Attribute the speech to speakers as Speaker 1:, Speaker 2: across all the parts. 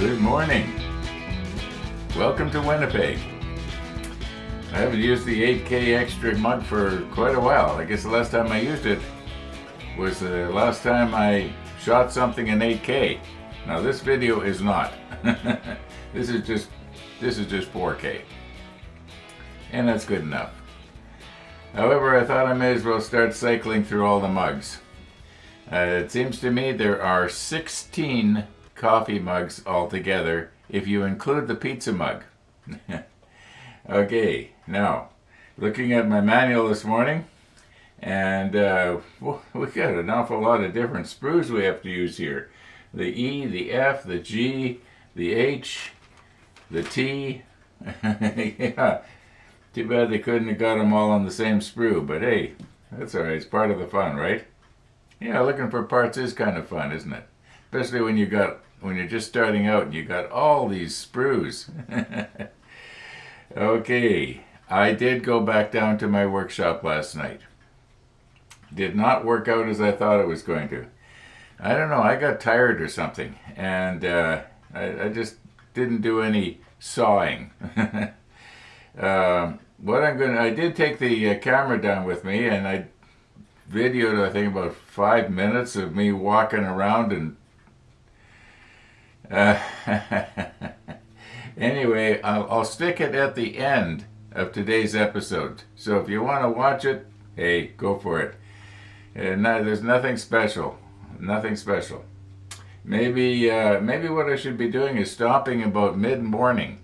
Speaker 1: Good morning. Welcome to Winnipeg. I haven't used the 8K extra mug for quite a while. I guess the last time I used it was the last time I shot something in 8K. Now this video is not. This is just 4K. And that's good enough. However, I thought I may as well start cycling through all the mugs. It seems to me there are 16 coffee mugs altogether if you include the pizza mug. Okay, now looking at my manual this morning, and we got an awful lot of different sprues we have to use here. The E, the F, the G, the H, the T. Yeah, too bad they couldn't have got them all on the same sprue, but hey, that's alright, it's part of the fun, right? Yeah, looking for parts is kind of fun, isn't it? Especially when you're just starting out and you got all these sprues. Okay, I did go back down to my workshop last night. Did not work out as I thought it was going to. I don't know, I got tired or something, and I just didn't do any sawing. I did take the camera down with me, and I videoed, I think, about 5 minutes of me walking around and anyway, I'll stick it at the end of today's episode. So if you want to watch it, hey, go for it. There's nothing special. Nothing special. Maybe what I should be doing is stopping about mid-morning.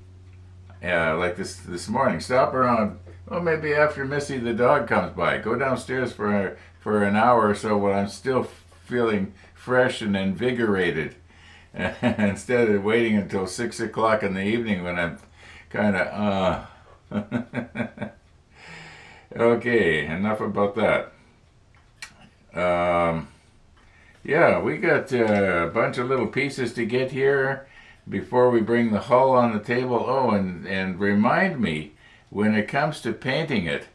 Speaker 1: Like this morning. Stop around, maybe after Missy the dog comes by. Go downstairs for an hour or so while I'm still feeling fresh and invigorated. Instead of waiting until 6 o'clock in the evening when I'm kind of, Okay, enough about that. Yeah, we got a bunch of little pieces to get here before we bring the hull on the table. Oh, and remind me, when it comes to painting it,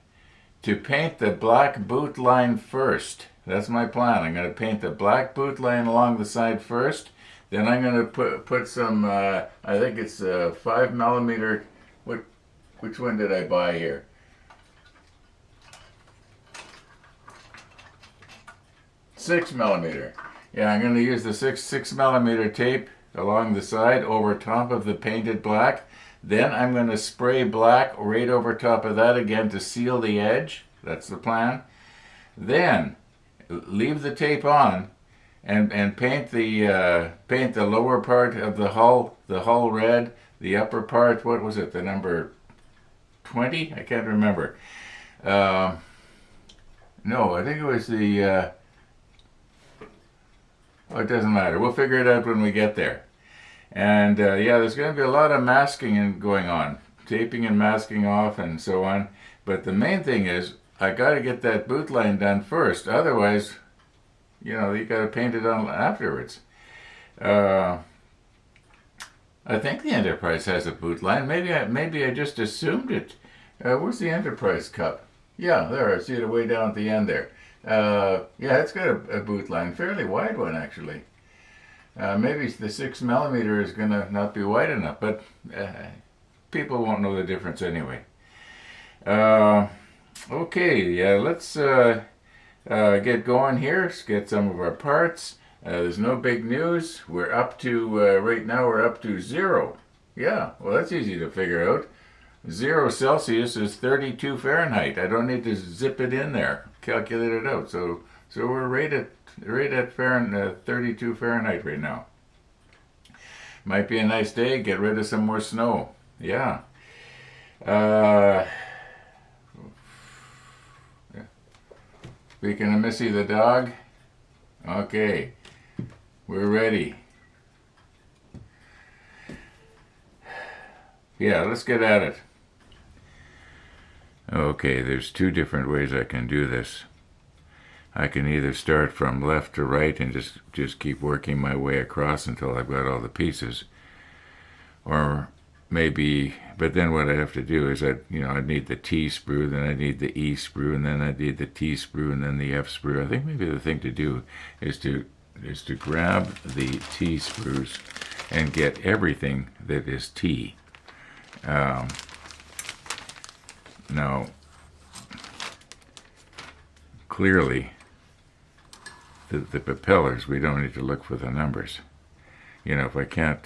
Speaker 1: to paint the black boot line first. That's my plan. I'm going to paint the black boot line along the side first. Then I'm going to put some, I think it's 5mm, which one did I buy here? $6mm. Yeah, I'm going to use the 6mm tape along the side over top of the painted black. Then I'm going to spray black right over top of that again to seal the edge. That's the plan. Then leave the tape on and paint the lower part of the hull red, the upper part, what was it, the number 20? I can't remember. No, I think it was the it doesn't matter. We'll figure it out when we get there. And yeah, there's going to be a lot of masking going on, taping and masking off and so on. But the main thing is, I got to get that boot line done first. Otherwise, you got to paint it on afterwards. I think the Enterprise has a boot line. Maybe I just assumed it. Where's the Enterprise cup? Yeah, there. I see it way down at the end there. Yeah, it's got a boot line, fairly wide one actually. Maybe the 6mm is going to not be wide enough, but people won't know the difference anyway. Okay, yeah, let's get going here. Let's get some of our parts. There's no big news. We're up to, right now we're up to 0. Yeah, well that's easy to figure out. 0 Celsius is 32 Fahrenheit. I don't need to zip it in there, calculate it out. So we're right at 32 Fahrenheit right now. Might be a nice day, get rid of some more snow. Yeah. Speaking of Missy the dog, okay, we're ready. Yeah, let's get at it. Okay, there's 2 different ways I can do this. I can either start from left to right and just keep working my way across until I've got all the pieces. Or maybe, but then what I have to do is I need the T sprue, then I need the E sprue, and then I need the T sprue, and then the F sprue. I think maybe the thing to do is to grab the T sprues and get everything that is T. Now, clearly, the propellers, we don't need to look for the numbers. You know, if I can't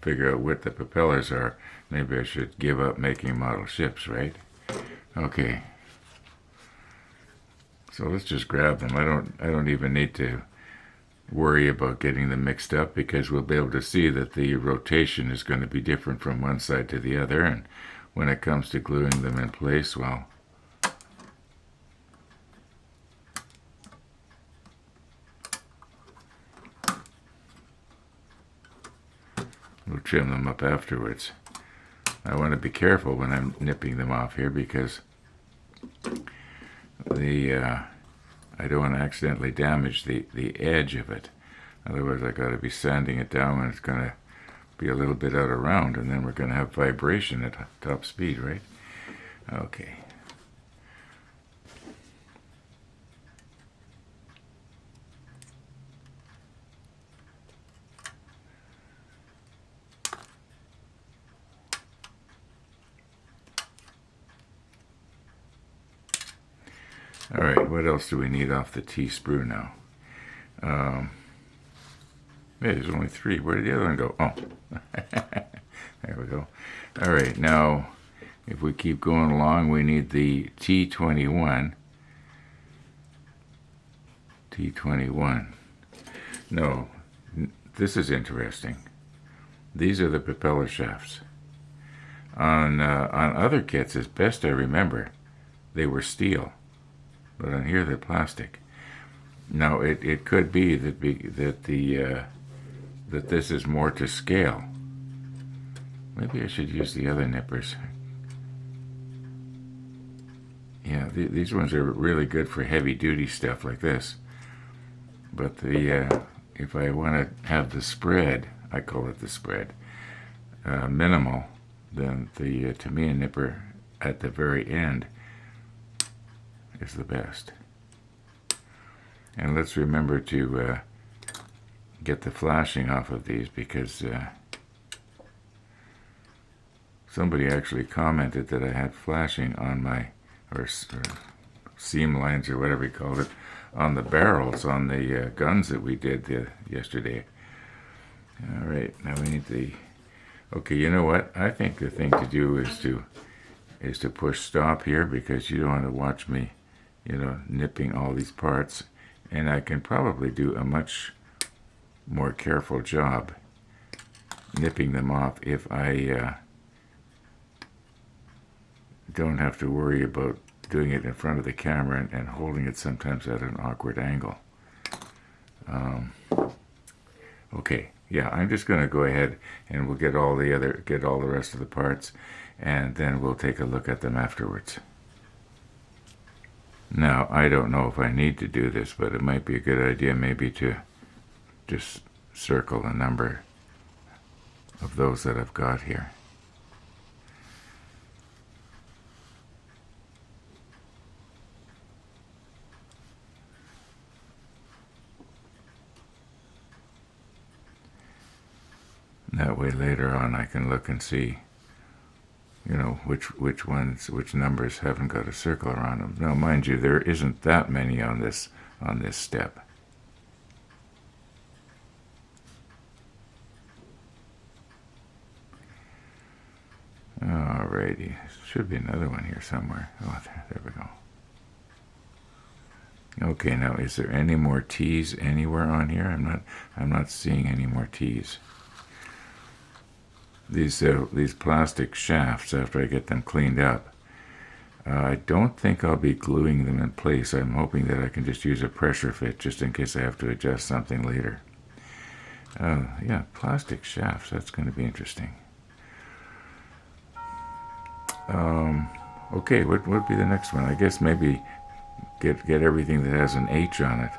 Speaker 1: figure out what the propellers are, maybe I should give up making model ships, right? Okay. So let's just grab them. I don't even need to worry about getting them mixed up, because we'll be able to see that the rotation is going to be different from one side to the other, and when it comes to gluing them in place, well, we'll trim them up afterwards. I want to be careful when I'm nipping them off here, because I don't want to accidentally damage the edge of it. Otherwise, I got to be sanding it down when it's going to be a little bit out of round, and then we're going to have vibration at top speed, right? Okay. All right, what else do we need off the T sprue now? Yeah, there's only 3. Where did the other one go? Oh, there we go. All right, now, if we keep going along, we need the T21. T21. No, this is interesting. These are the propeller shafts. On other kits, as best I remember, they were steel, but on here they're plastic. Now, it could be that this is more to scale. Maybe I should use the other nippers. Yeah, these ones are really good for heavy-duty stuff like this. But if I want to have the spread, I call it the spread, minimal, then the Tamiya nipper at the very end is the best. And let's remember to get the flashing off of these, because somebody actually commented that I had flashing on my, or seam lines or whatever he called it, on the barrels on the guns that we did yesterday. All right, now we need the, okay, you know what? I think the thing to do is to push stop here, because you don't want to watch me, you know, nipping all these parts. And I can probably do a much more careful job nipping them off if I don't have to worry about doing it in front of the camera and holding it sometimes at an awkward angle. Okay, yeah, I'm just going to go ahead and we'll get all the rest of the parts, and then we'll take a look at them afterwards. Now, I don't know if I need to do this, but it might be a good idea maybe to just circle a number of those that I've got here. That way later on I can look and see, you know, which numbers haven't got a circle around them. Now, mind you, there isn't that many on this step. Alrighty, should be another one here somewhere. Oh, there we go. Okay, now is there any more T's anywhere on here? I'm not seeing any more T's. These plastic shafts, after I get them cleaned up, I don't think I'll be gluing them in place. I'm hoping that I can just use a pressure fit just in case I have to adjust something later. Yeah, plastic shafts, that's going to be interesting. Okay, what would be the next one? I guess maybe get everything that has an H on it.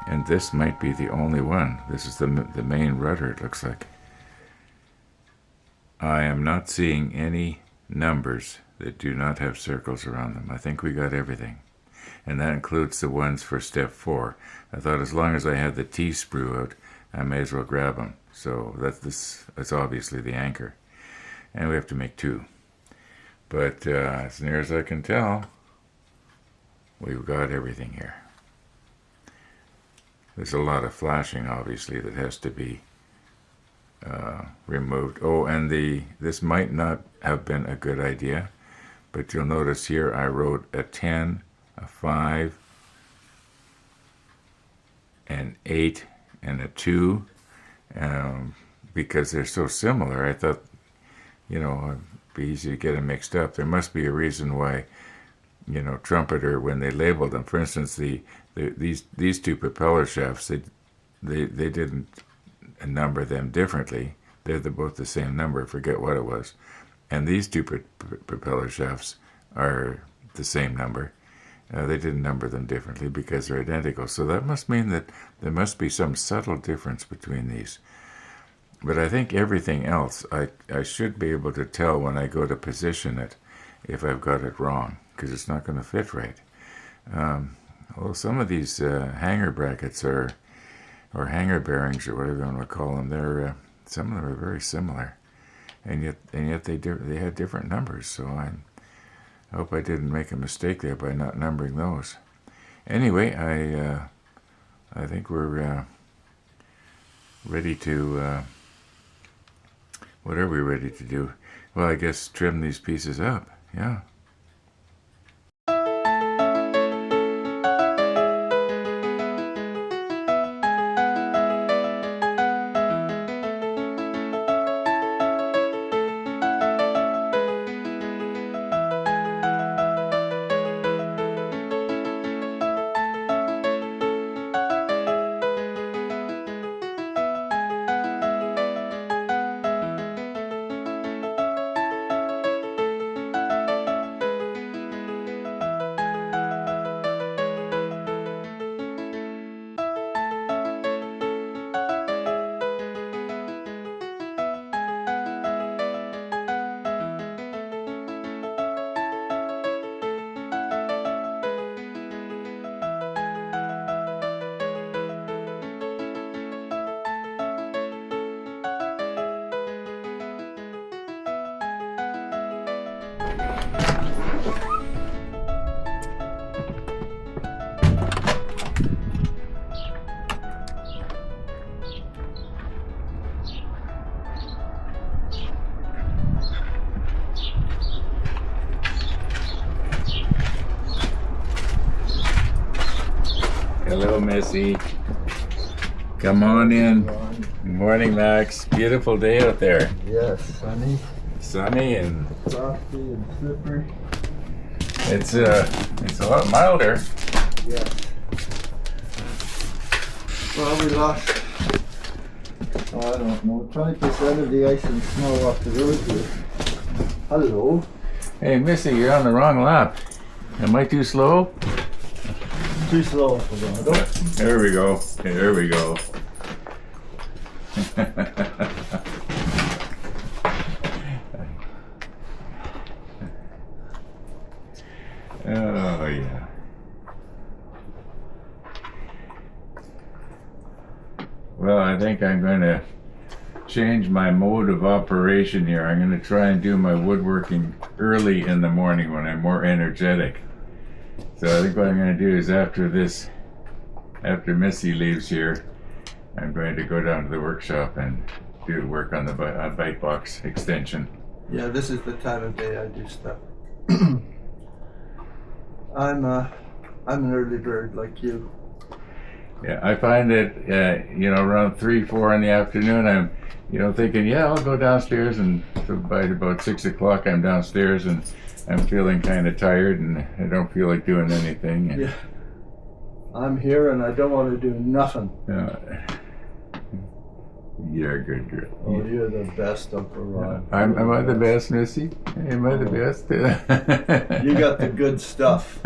Speaker 1: And this might be the only one. This is the main rudder, it looks like. I am not seeing any numbers that do not have circles around them. I think we got everything. And that includes the ones for step 4. I thought as long as I had the T sprue out, I may as well grab them. So that's obviously the anchor. And we have to make 2. But as near as I can tell, we've got everything here. There's a lot of flashing, obviously, that has to be removed. Oh, and this might not have been a good idea, but you'll notice here I wrote a 10, a 5, an 8, and a 2, because they're so similar. I thought, it'd be easy to get them mixed up. There must be a reason why, trumpeter, when they labeled them, for instance, these 2 propeller shafts, they didn't number them differently. They're both the same number, forget what it was. And these 2 propeller shafts are the same number. They didn't number them differently because they're identical. So that must mean that there must be some subtle difference between these. But I think everything else, I should be able to tell when I go to position it if I've got it wrong, because it's not going to fit right. Well, some of these hanger brackets or hanger bearings or whatever you want to call them, some of them are very similar, and yet they had different numbers. So I hope I didn't make a mistake there by not numbering those. Anyway, I think we're ready to. What are we ready to do? Well, I guess trim these pieces up. Yeah. Hello, Missy. Come on in. Good morning, Max. Beautiful day out there.
Speaker 2: Yes, sunny.
Speaker 1: Sunny and
Speaker 2: Frosty and slippery.
Speaker 1: it's a lot milder.
Speaker 2: Yes. Well, we lost, I don't know, 20% of the ice and snow off the road here. Hello.
Speaker 1: Hey, Missy, you're on the wrong lap. Am I too slow?
Speaker 2: Too slow for that.
Speaker 1: There we go. There we go. Oh, yeah. Well, I think I'm going to change my mode of operation here. I'm going to try and do my woodworking early in the morning when I'm more energetic. So I think what I'm going to do is after Missy leaves here, I'm going to go down to the workshop and do work on the bite box extension.
Speaker 2: Yeah, this is the time of day I do stuff. I'm an early bird like you.
Speaker 1: Yeah, I find that around 3-4 in the afternoon, I'm thinking, yeah, I'll go downstairs, and so by about 6 o'clock I'm downstairs and I'm feeling kind of tired and I don't feel like doing anything. And,
Speaker 2: yeah, I'm here and I don't want to do nothing.
Speaker 1: You're a good girl.
Speaker 2: Oh, you're the best up around.
Speaker 1: Am I the best, Missy? Am I the best?
Speaker 2: You got the good stuff.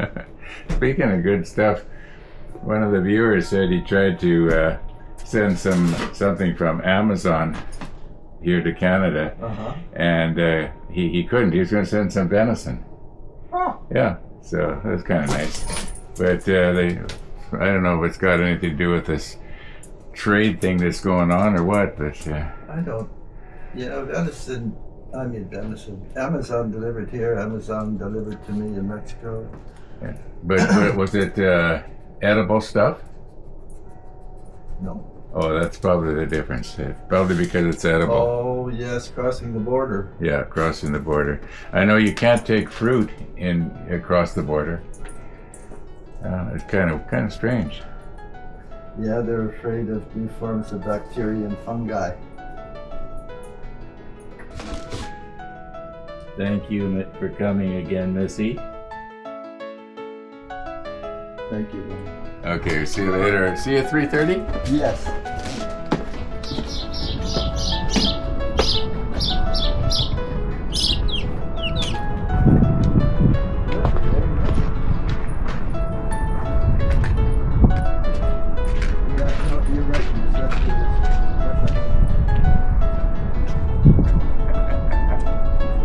Speaker 1: Speaking of good stuff, one of the viewers said he tried to send something from Amazon here to Canada, and he couldn't. He was going to send some venison.
Speaker 2: Oh.
Speaker 1: Yeah, so that's kind of nice. But I don't know if it's got anything to do with this trade thing that's going on or what, but
Speaker 2: I don't. Venison. Amazon delivered here. Amazon delivered to me in Mexico.
Speaker 1: yeah. But was it edible stuff?
Speaker 2: No.
Speaker 1: Oh, that's probably the difference. Probably because it's edible.
Speaker 2: Oh yes, crossing the border.
Speaker 1: Yeah, crossing the border. I know you can't take fruit across the border. It's kind of strange.
Speaker 2: Yeah, they're afraid of new forms of bacteria and fungi.
Speaker 1: Thank you for coming again, Missy.
Speaker 2: Thank you.
Speaker 1: Okay, see you later. See you at 3:30?
Speaker 2: Yes.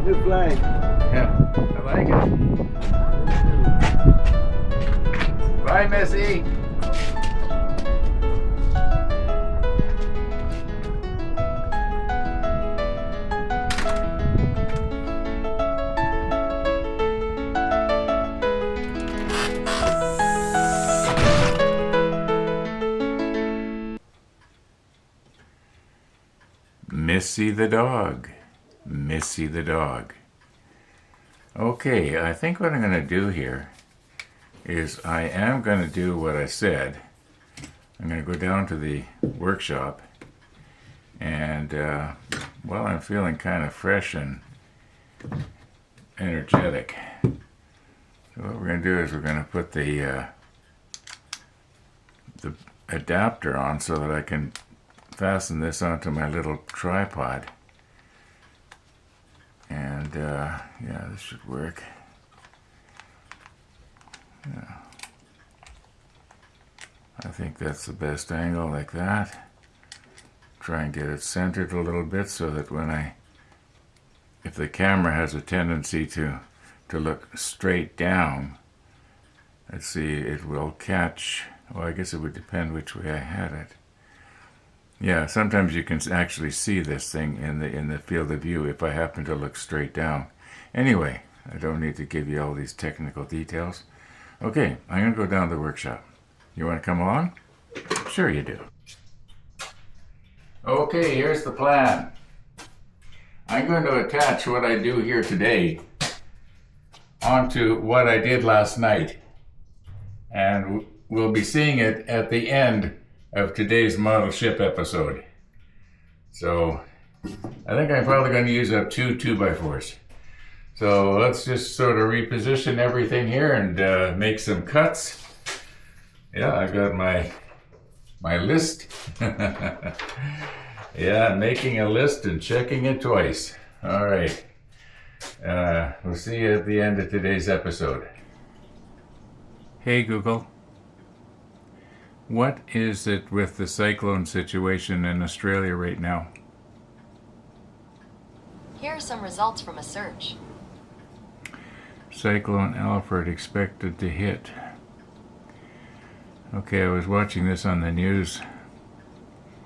Speaker 2: New flag.
Speaker 1: Yeah, I like it. Bye, Missy. Missy the dog. Missy the dog. Okay, I think what I'm going to do here is I am going to do what I said. I'm going to go down to the workshop and well, I'm feeling kind of fresh and energetic. So what we're going to do is we're going to put the adapter on so that I can fasten this onto my little tripod. And yeah, this should work. Yeah. I think that's the best angle, like that. Try and get it centered a little bit so that if the camera has a tendency to look straight down, let's see, it will catch, well, I guess it would depend which way I had it. Yeah, sometimes you can actually see this thing in the field of view if I happen to look straight down. Anyway, I don't need to give you all these technical details. Okay, I'm going to go down to the workshop. You want to come along? Sure you do. Okay, here's the plan. I'm going to attach what I do here today onto what I did last night. And we'll be seeing it at the end of today's model ship episode. So I think I'm probably going to use up 2 2x4s. So let's just sort of reposition everything here and make some cuts. Yeah, I've got my list. Yeah, making a list and checking it twice. All right. We'll see you at the end of today's episode. Hey Google. What is it with the cyclone situation in Australia right now?
Speaker 3: Here are some results from a search.
Speaker 1: Cyclone Alfred expected to hit. Okay, I was watching this on the news.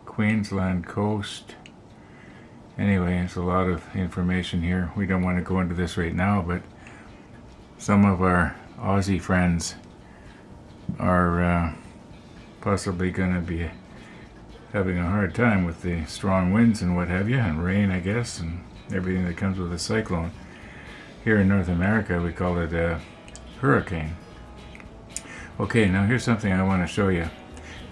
Speaker 1: Queensland coast. Anyway, it's a lot of information here. We don't want to go into this right now, but some of our Aussie friends are possibly going to be having a hard time with the strong winds and what have you, and rain, I guess, and everything that comes with a cyclone. Here in North America, we call it a hurricane. Okay, now here's something I want to show you.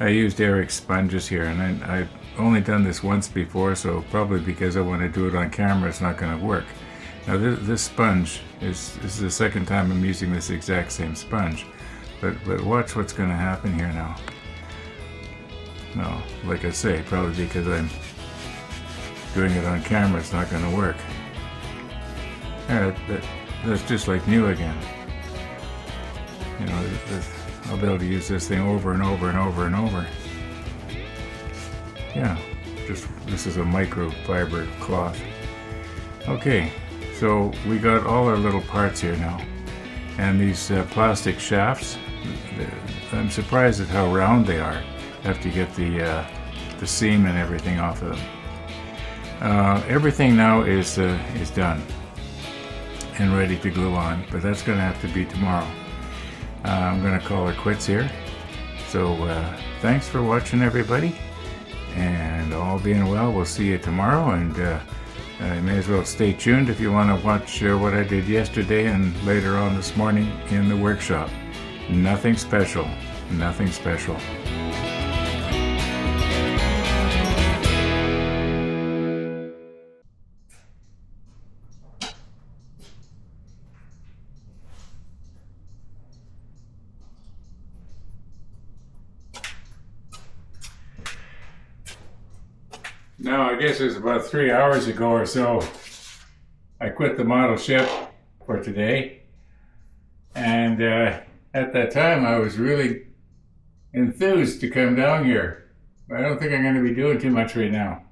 Speaker 1: I used Eric's sponges here, and I've only done this once before, so probably because I want to do it on camera, it's not going to work. Now this sponge this is the second time I'm using this exact same sponge, but watch what's going to happen here now. No, like I say, probably because I'm doing it on camera, it's not going to work. Yeah, that's just like new again. You know, I'll be able to use this thing over and over and over and over. Yeah, this is a microfiber cloth. Okay, so we got all our little parts here now. And these plastic shafts, I'm surprised at how round they are after you get the the seam and everything off of them. Everything now is done and ready to glue on, but that's going to have to be tomorrow. I'm going to call it quits here. So thanks for watching, everybody, and all being well, we'll see you tomorrow. And you may as well stay tuned if you want to watch what I did yesterday and later on this morning in the workshop. Nothing special, nothing special. Now, I guess it was about 3 hours ago or so, I quit the model ship for today. And at that time, I was really enthused to come down here. But I don't think I'm going to be doing too much right now.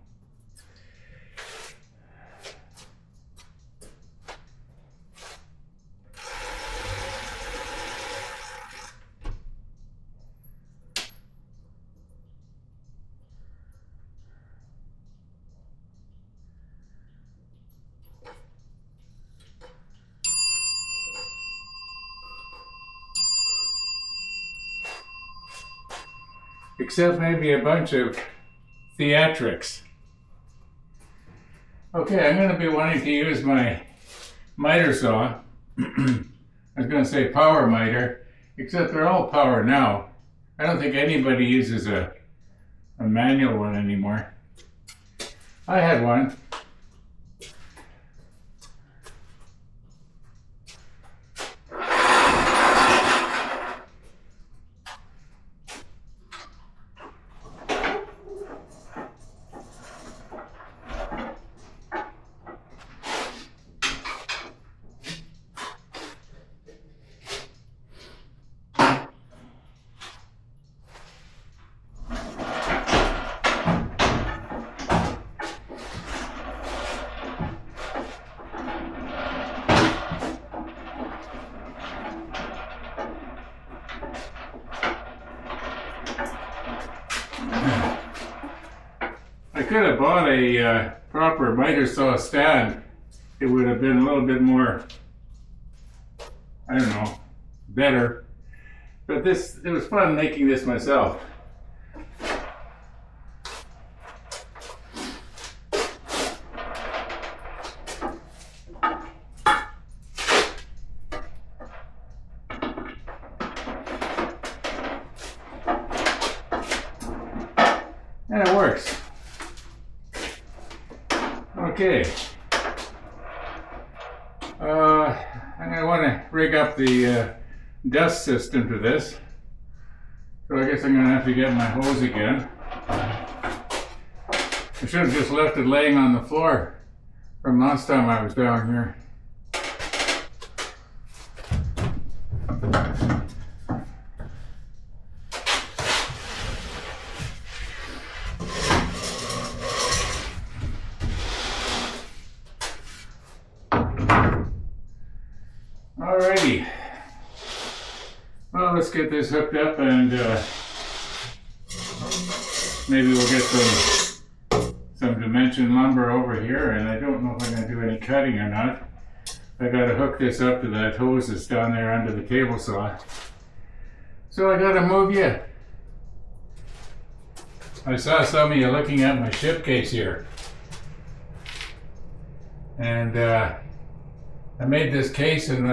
Speaker 1: Except maybe a bunch of theatrics. Okay, I'm going to be wanting to use my miter saw. I was going to say power miter, except they're all power now. I don't think anybody uses a manual one anymore. I had one. I could have bought a proper miter saw stand. It would have been a little bit more, I don't know, better. But it was fun making this myself. And it works. Okay. I'm going to want to rig up the dust system to this. So I guess I'm going to have to get my hose again. I should have just left it laying on the floor from last time I was down here. Alrighty. Well, let's get this hooked up and maybe we'll get some dimension lumber over here, and I don't know if I'm going to do any cutting or not. I got to hook this up to that hose that's down there under the table saw. So I got to move you. I saw some of you looking at my ship case here. And I made this case in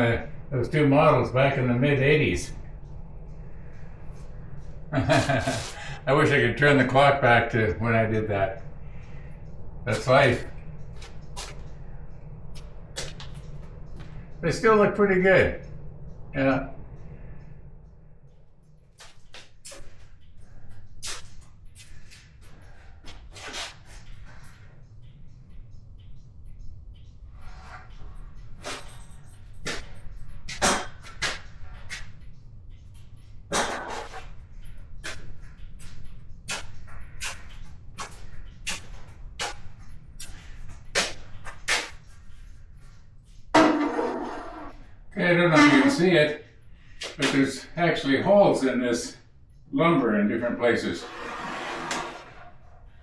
Speaker 1: those two models back in the mid-80s. I wish I could turn the clock back to when I did that. That's life. They still look pretty good. Yeah. Okay, I don't know if you can see it, but there's actually holes in this lumber in different places.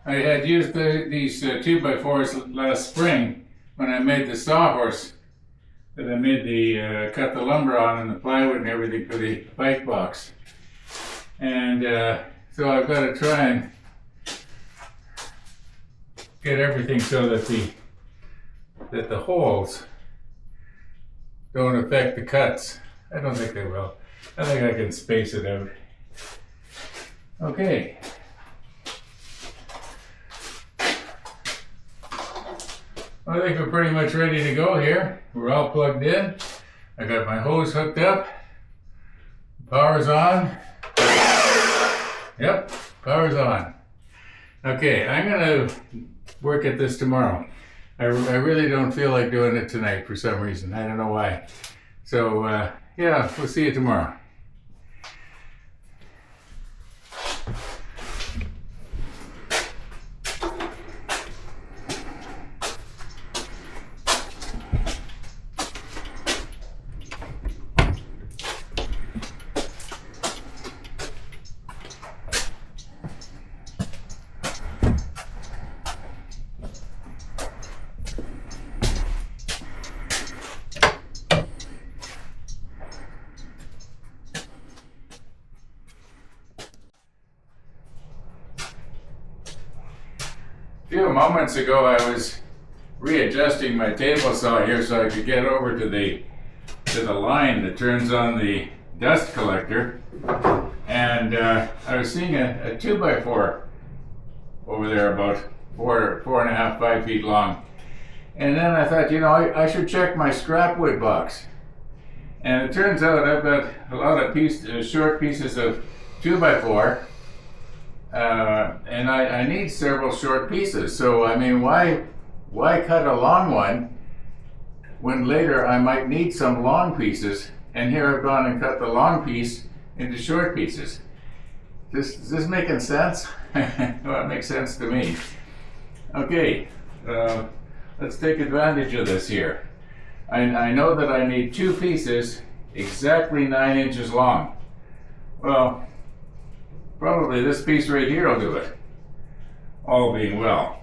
Speaker 1: I had used these 2x4s last spring when I made the sawhorse that I made the cut the lumber on and the plywood and everything for the bike box. And so I've got to try and get everything so that the holes don't affect the cuts. I don't think they will. I think I can space it out. Okay. I think we're pretty much ready to go here. We're all plugged in. I got my hose hooked up. Power's on. Yep, power's on. Okay, I'm gonna work at this tomorrow. I really don't feel like doing it tonight for some reason. I don't know why. So, yeah, we'll see you tomorrow. A few moments ago I was readjusting my table saw here so I could get over to the line that turns on the dust collector, and I was seeing a 2x4 over there about 4.5, 5 feet long, and then I thought, you know, I should check my scrap wood box, and it turns out I've got a lot of short pieces of 2x4. And I need several short pieces. So I mean, why cut a long one when later I might need some long pieces? And here I've gone and cut the long piece into short pieces. Is this making sense? Well, it makes sense to me. Okay, let's take advantage of this here. I know that I need 2 pieces exactly 9 inches long. Well, probably this piece right here will do it, all being well.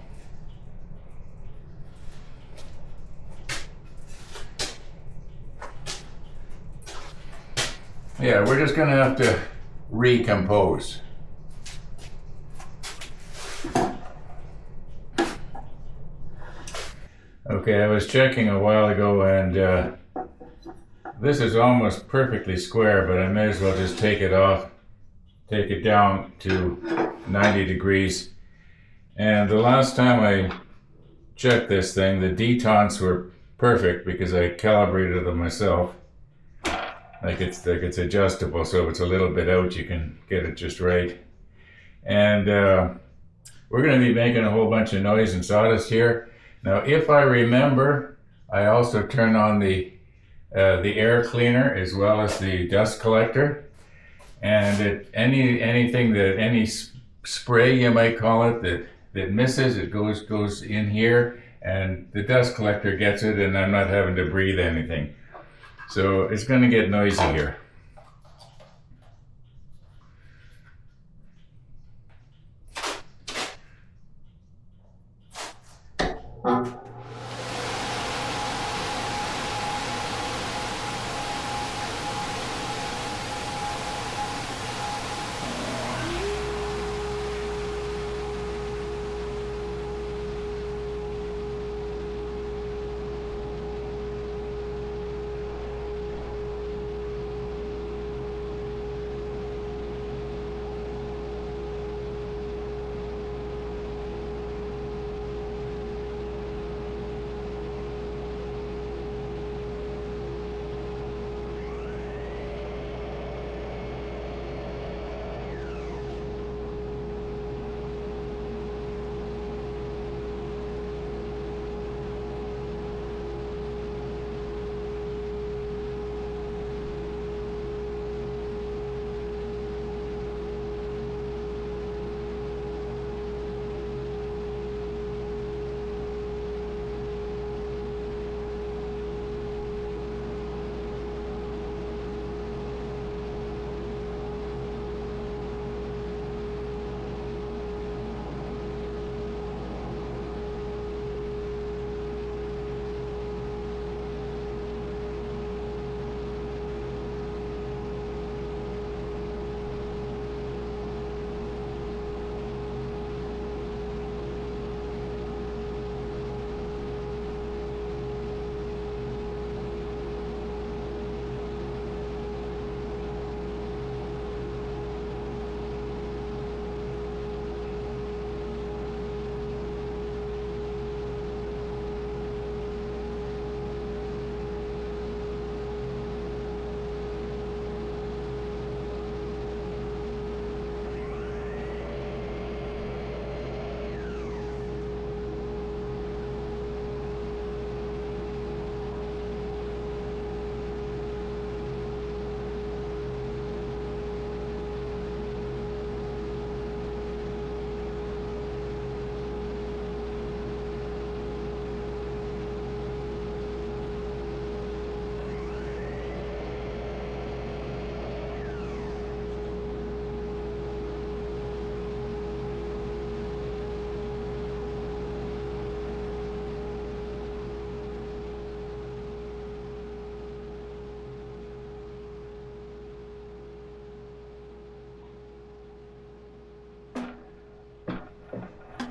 Speaker 1: Yeah, we're just going to have to recompose. Okay, I was checking a while ago, and this is almost perfectly square, but I may as well just take it off. Take it down to 90 degrees. And the last time I checked this thing, the detents were perfect because I calibrated them myself. Like it's adjustable, so if it's a little bit out, you can get it just right. And we're going to be making a whole bunch of noise and sawdust here. Now, if I remember, I also turn on the air cleaner as well as the dust collector. And anything that any spray, you might call it, that misses, it goes in here, and the dust collector gets it, and I'm not having to breathe anything. So it's going to get noisy here.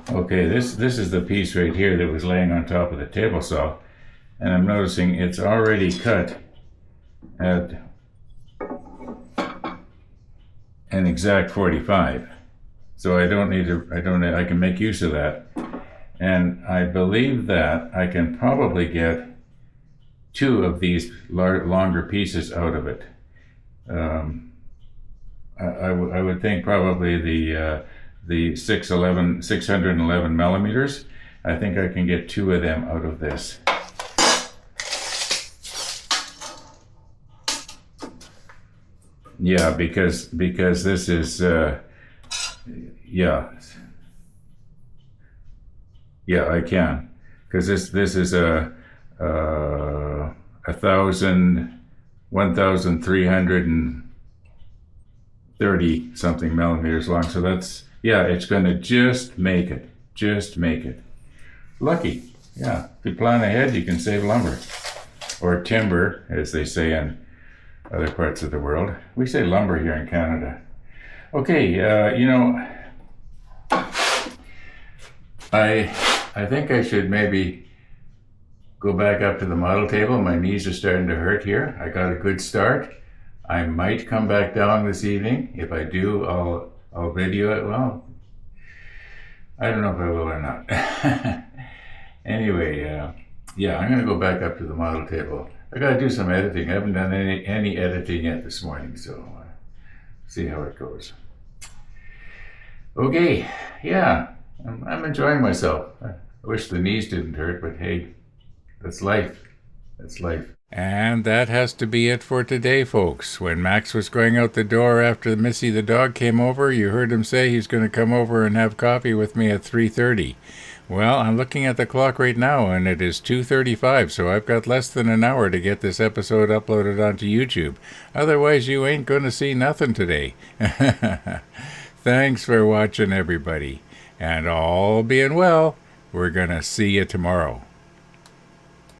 Speaker 1: Okay, this is the piece right here that was laying on top of the table saw, and I'm noticing it's already cut at an exact 45. So I don't need to, I can make use of that. And I believe that I can probably get 2 of these longer pieces out of it. I would think probably the 611 millimeters. I think I can get 2 of them out of this. Yeah, because this is yeah, I can, because this is a 1,330 something millimeters long. So that's, yeah, it's going to just make it. Lucky. Yeah, if you plan ahead, you can save lumber, or timber, as they say in other parts of the world. We say lumber here in Canada. Okay, I think I should maybe go back up to the model table. My knees are starting to hurt here. I got a good start. I might come back down this evening. If I do, I'll video it. Well, I don't know if I will or not. Anyway, yeah, I'm going to go back up to the model table. I got to do some editing. I haven't done any editing yet this morning, so see how it goes. Okay, yeah, I'm enjoying myself. I wish the knees didn't hurt, but hey, that's life. And that has to be it for today, folks. When Max was going out the door after Missy the dog came over, you heard him say he's going to come over and have coffee with me at 3:30. Well, I'm looking at the clock right now, and it is 2:35, so I've got less than an hour to get this episode uploaded onto YouTube. Otherwise, you ain't going to see nothing today. Thanks for watching, everybody. And all being well, we're going to see you tomorrow.